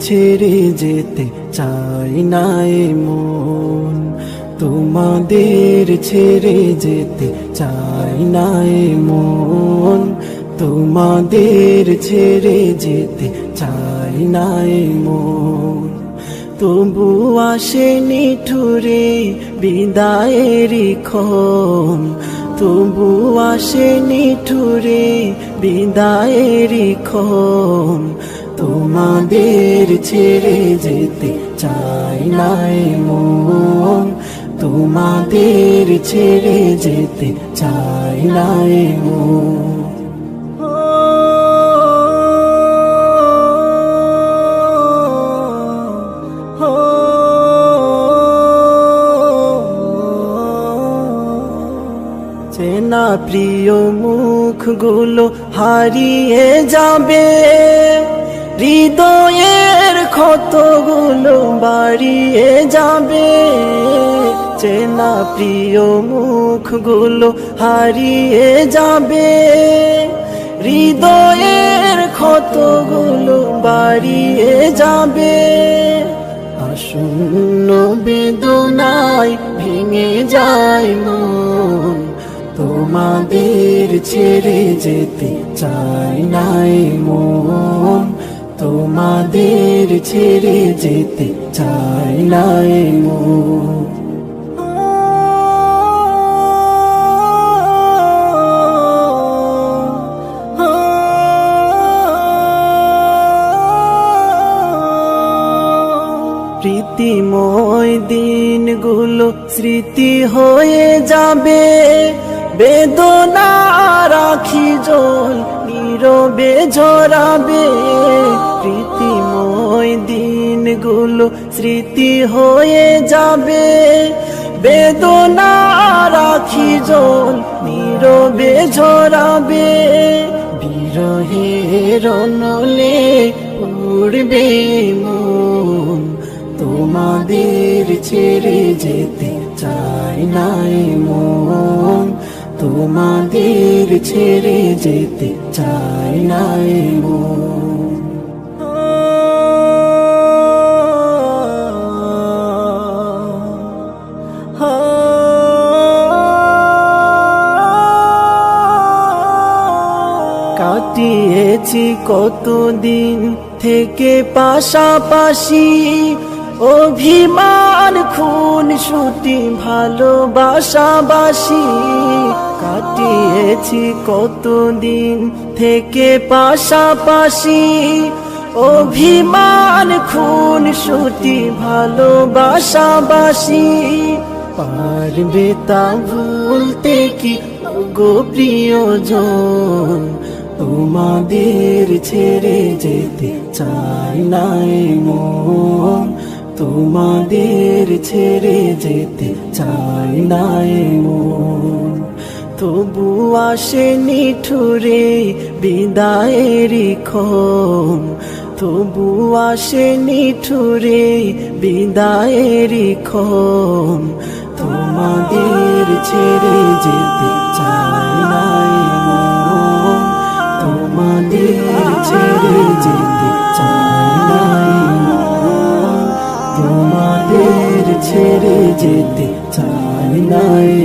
ছেড়ে যেতে চাই না এ মন, তোমাদের ছেড়ে যেতে চাই না এ মন, তোমাদের ছেড়ে যেতে চাই না এ মন। তবু আসেনি ঠুরে বিদায়েরই ক্ষণ, তবু আসেনি ঠুরে বিদায়েরই ক্ষণ, তোমাদের ছেড়ে যেতে চাই না এ মন, তোমাদের ছেড়ে যেতে চাই না এ মন। চেনা প্রিয় মুখগুলো হারিয়ে যাবে, হৃদয়ের ক্ষতগুলো বাড়িয়ে যাবে। চেনা প্রিয় মুখগুলো হারিয়ে যাবে, হৃদয়ের ক্ষতগুলো বাড়িয়ে যাবে। আসন্ন বেদনায় ভেঙে যায় মন, তোমাদের ছেড়ে যেতে চাই না এ মন, তোমাদের ছেড়ে যেতে চাই না এ মন। প্রীতিময় দিনগুলো স্মৃতি হয়ে যাবে, বেদনা রাখি জল নীরবে ঝরাবে। প্রীতিময় দিনগুলো স্মৃতি হয়ে যাবে, বেদনা রাখি জল নীরবে ঝরাবে। বিরহের নলে উড়বে মন, তোমাদের ছেড়ে যেতে চাই না এ মন, তোমাদের ছেড়ে যেতে চাই না এ মন। কাটিয়েছি কতদিন থেকে পাশাপাশি, অভিমান খুন ছুটি ভালোবাসাবাসি। কাটিয়েছি কতদিন থেকে পাশাপাশি, অভিমান খুন ছুটি ভালোবাসাবাসি। পারবে তা ভুলতে কি গো প্রিয়জন, তোমাদের ছেড়ে যেতে চাই না এ মন, তোমাদের ছেড়ে যেতে চাই না এ মন। তবু আসেনি ঠুরে বিদায়েরই ক্ষণ, তবু আসেনি ঠুরে বিদায়েরই ক্ষণ, তোমাদের ছেড়ে যেতে চাই না এ মন, তোমাদের ছেড়ে যেতে চাই না এ মন, তোমাদের ছেড়ে যেতে চাই না এ